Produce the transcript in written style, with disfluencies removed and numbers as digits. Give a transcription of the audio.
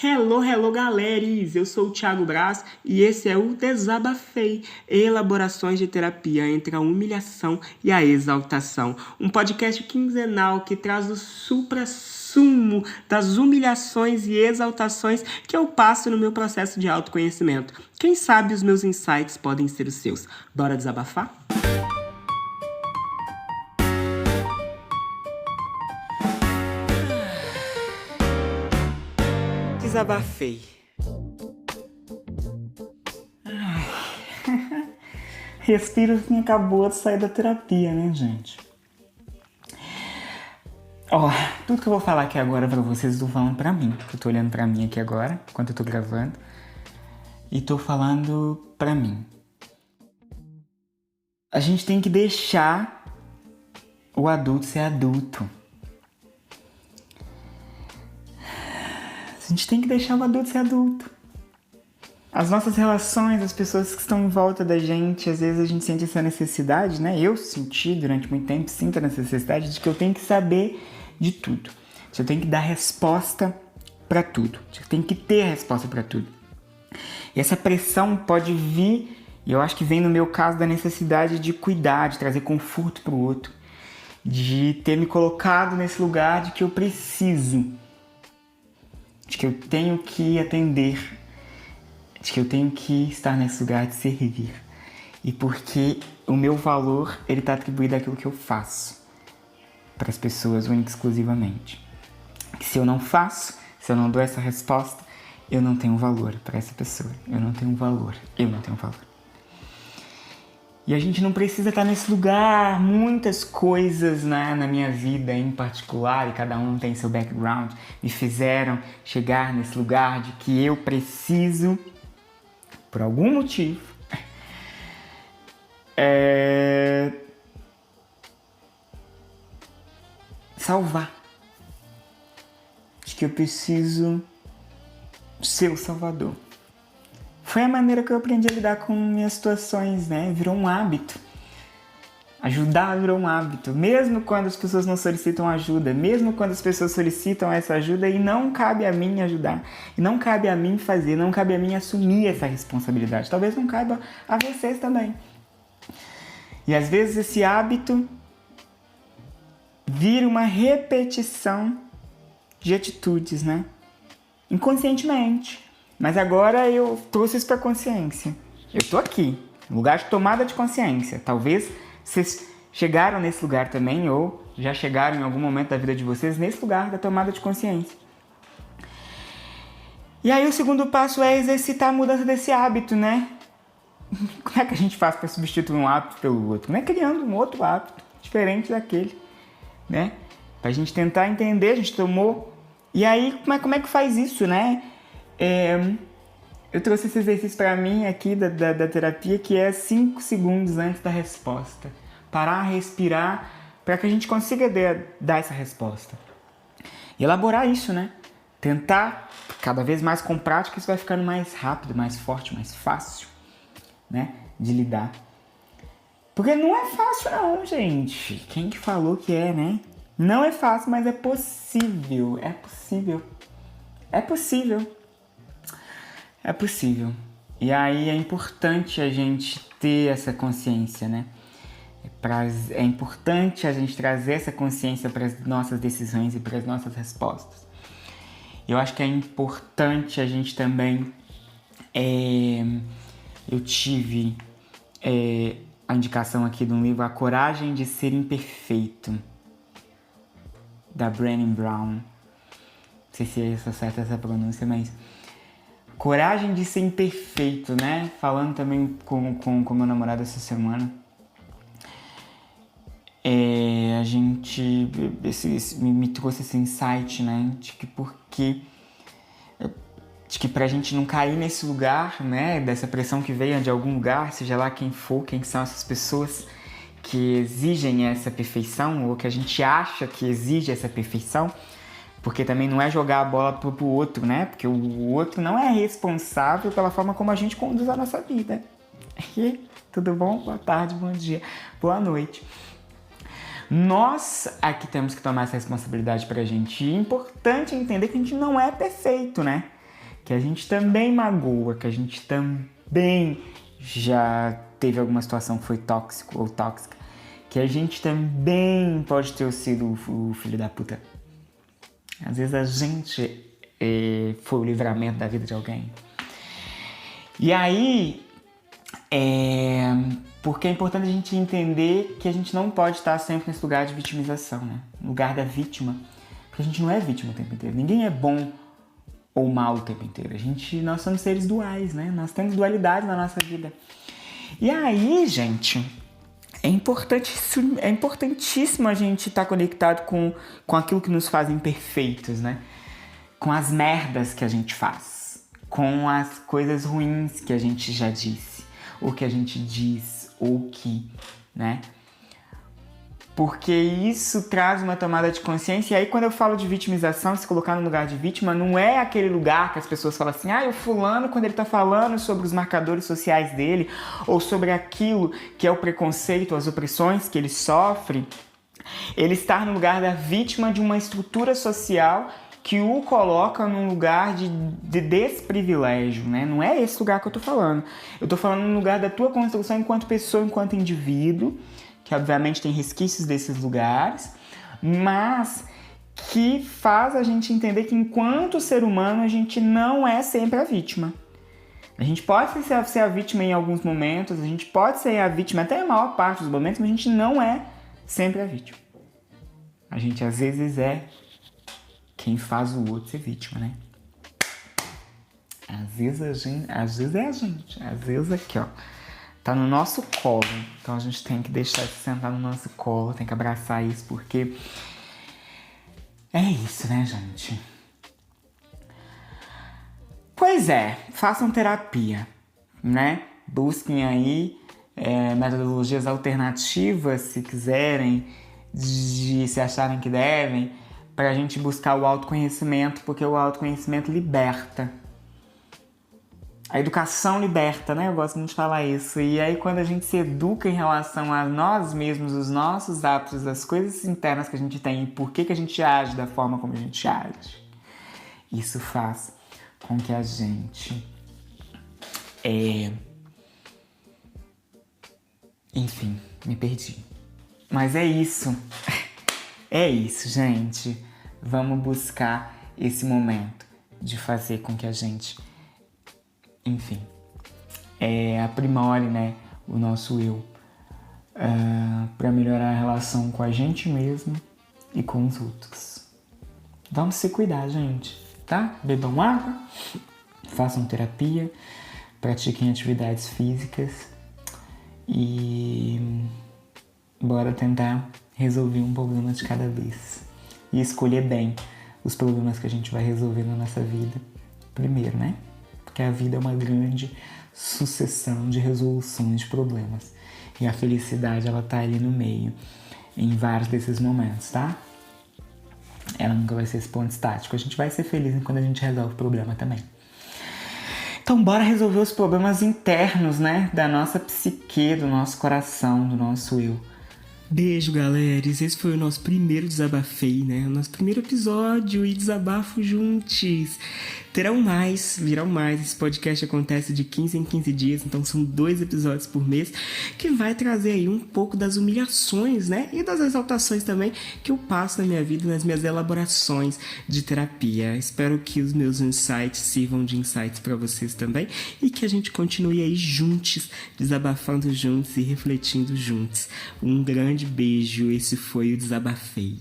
Hello, hello, galeres! Eu sou o Thiago Braz e esse é o Desabafei, elaborações de terapia entre a humilhação e a exaltação. Um podcast quinzenal que traz o suprassumo das humilhações e exaltações que eu passo no meu processo de autoconhecimento. Quem sabe os meus insights podem ser os seus. Bora desabafar? Desabafei. Respiro assim, acabou de sair da terapia, né, gente? Tudo que eu vou falar aqui agora pra vocês, eu tô falando pra mim. Eu tô olhando pra mim aqui agora, enquanto eu tô gravando. E tô falando pra mim. A gente tem que deixar o adulto ser adulto. A gente tem que deixar o adulto ser adulto. As nossas relações, as pessoas que estão em volta da gente, às vezes a gente sente essa necessidade, né? Eu senti durante muito tempo, sinto a necessidade de que eu tenho que saber de tudo. De que eu tenho que dar resposta pra tudo. De que eu tenho que ter resposta pra tudo. E essa pressão pode vir, e eu acho que vem no meu caso da necessidade de cuidar, de trazer conforto pro outro. De ter me colocado nesse lugar de que eu preciso. De que eu tenho que atender. De que eu tenho que estar nesse lugar de servir. E porque o meu valor, ele está atribuído àquilo que eu faço. Para as pessoas, única e exclusivamente. Que se eu não faço, se eu não dou essa resposta, eu não tenho valor para essa pessoa. Eu não tenho valor. E a gente não precisa estar nesse lugar. Muitas coisas na minha vida em particular, e cada um tem seu background, me fizeram chegar nesse lugar de que eu preciso, por algum motivo, salvar. De que eu preciso ser o salvador. Foi a maneira que eu aprendi a lidar com minhas situações, né? Virou um hábito. Ajudar virou um hábito. Mesmo quando as pessoas não solicitam ajuda, mesmo quando as pessoas solicitam essa ajuda e não cabe a mim ajudar, e não cabe a mim fazer, não cabe a mim assumir essa responsabilidade. Talvez não caiba a vocês também. E às vezes esse hábito vira uma repetição de atitudes, né? Inconscientemente. Mas agora eu trouxe isso para consciência. Eu tô aqui, no lugar de tomada de consciência. Talvez vocês chegaram nesse lugar também, ou já chegaram em algum momento da vida de vocês nesse lugar da tomada de consciência. E aí o segundo passo é exercitar a mudança desse hábito, né? Como é que a gente faz para substituir um hábito pelo outro? Não é criando um outro hábito diferente daquele, né? Pra gente tentar entender, a gente tomou. E aí, como é que faz isso, né? Eu trouxe esse exercício para mim aqui da terapia, que é 5 segundos antes da resposta. Parar, respirar, para que a gente consiga dar essa resposta. E elaborar isso, né? Tentar, cada vez mais com prática, isso vai ficando mais rápido, mais forte, mais fácil, né? De lidar. Porque não é fácil não, gente. Quem que falou que é, né? Não é fácil, mas é possível. É possível. É possível. É possível. E aí é importante a gente ter essa consciência, né? É importante a gente trazer essa consciência para as nossas decisões e para as nossas respostas. Eu acho que é importante a gente também... Eu tive a indicação aqui de um livro, A Coragem de Ser Imperfeito, da Brené Brown. Não sei se é certa essa pronúncia, mas... Coragem de ser imperfeito, né? Falando também com meu namorado essa semana. A gente me trouxe esse insight, né? De que pra gente não cair nesse lugar, né? Dessa pressão que veio de algum lugar, seja lá quem for, quem são essas pessoas que exigem essa perfeição, ou que a gente acha que exige essa perfeição. Porque também não é jogar a bola pro outro, né? Porque o outro não é responsável pela forma como a gente conduz a nossa vida. Tudo bom? Boa tarde, bom dia, boa noite. Nós aqui temos que tomar essa responsabilidade pra gente. E é importante entender que a gente não é perfeito, né? que a gente também magoa, que a gente também já teve alguma situação que foi tóxico ou tóxica, que a gente também pode ter sido o filho da puta. Às vezes a gente foi o livramento da vida de alguém. E aí, porque é importante a gente entender que a gente não pode estar sempre nesse lugar de vitimização, né? No lugar da vítima. Porque a gente não é vítima o tempo inteiro. Ninguém é bom ou mal o tempo inteiro. Nós somos seres duais, né? Nós temos dualidade na nossa vida. E aí, gente, é importantíssimo a gente estar conectado com aquilo que nos faz imperfeitos, né? Com as merdas que a gente faz, com as coisas ruins que a gente já disse, ou que a gente diz, ou que, né? Porque isso traz uma tomada de consciência. E aí, quando eu falo de vitimização, se colocar no lugar de vítima, não é aquele lugar que as pessoas falam assim, o fulano, quando ele tá falando sobre os marcadores sociais dele, ou sobre aquilo que é o preconceito, as opressões que ele sofre, ele está no lugar da vítima de uma estrutura social que o coloca num lugar de desprivilégio, né? Não é esse lugar que eu tô falando. Eu tô falando no lugar da tua construção enquanto pessoa, enquanto indivíduo, que obviamente tem resquícios desses lugares, mas que faz a gente entender que enquanto ser humano a gente não é sempre a vítima. A gente pode ser a vítima em alguns momentos, a gente pode ser a vítima até a maior parte dos momentos, mas a gente não é sempre a vítima. A gente às vezes é quem faz o outro ser vítima, né? Às vezes é a gente, às vezes aqui, ó. Tá no nosso colo, então a gente tem que deixar de sentar no nosso colo, tem que abraçar isso, porque é isso, né, gente? Pois é, façam terapia, né? Busquem aí metodologias alternativas, se quiserem, se acharem que devem, pra gente buscar o autoconhecimento, porque o autoconhecimento liberta. A educação liberta, né? Eu gosto muito de falar isso. E aí, quando a gente se educa em relação a nós mesmos, os nossos hábitos, as coisas internas que a gente tem e por que a gente age da forma como a gente age, isso faz com que a gente... Enfim, me perdi. Mas é isso. É isso, gente. Vamos buscar esse momento de fazer com que a gente... Enfim, aprimore, né, o nosso eu para melhorar a relação com a gente mesmo e com os outros. Vamos se cuidar, gente, tá? Bebam água, façam terapia, pratiquem atividades físicas e bora tentar resolver um problema de cada vez e escolher bem os problemas que a gente vai resolver na nossa vida primeiro, né? Porque a vida é uma grande sucessão de resoluções de problemas. E a felicidade, ela tá ali no meio, em vários desses momentos, tá? Ela nunca vai ser esse ponto estático. A gente vai ser feliz quando a gente resolve o problema também. Então, bora resolver os problemas internos, né? Da nossa psique, do nosso coração, do nosso eu. Beijo, galera. Esse foi o nosso primeiro Desabafei, né? O nosso primeiro episódio e desabafo juntos. Virão mais. Esse podcast acontece de 15 em 15 dias, então são 2 episódios por mês, que vai trazer aí um pouco das humilhações, né? E das exaltações também que eu passo na minha vida, nas minhas elaborações de terapia. Espero que os meus insights sirvam de insights para vocês também e que a gente continue aí juntos, desabafando juntos e refletindo juntos. Um grande beijo. Esse foi o Desabafei.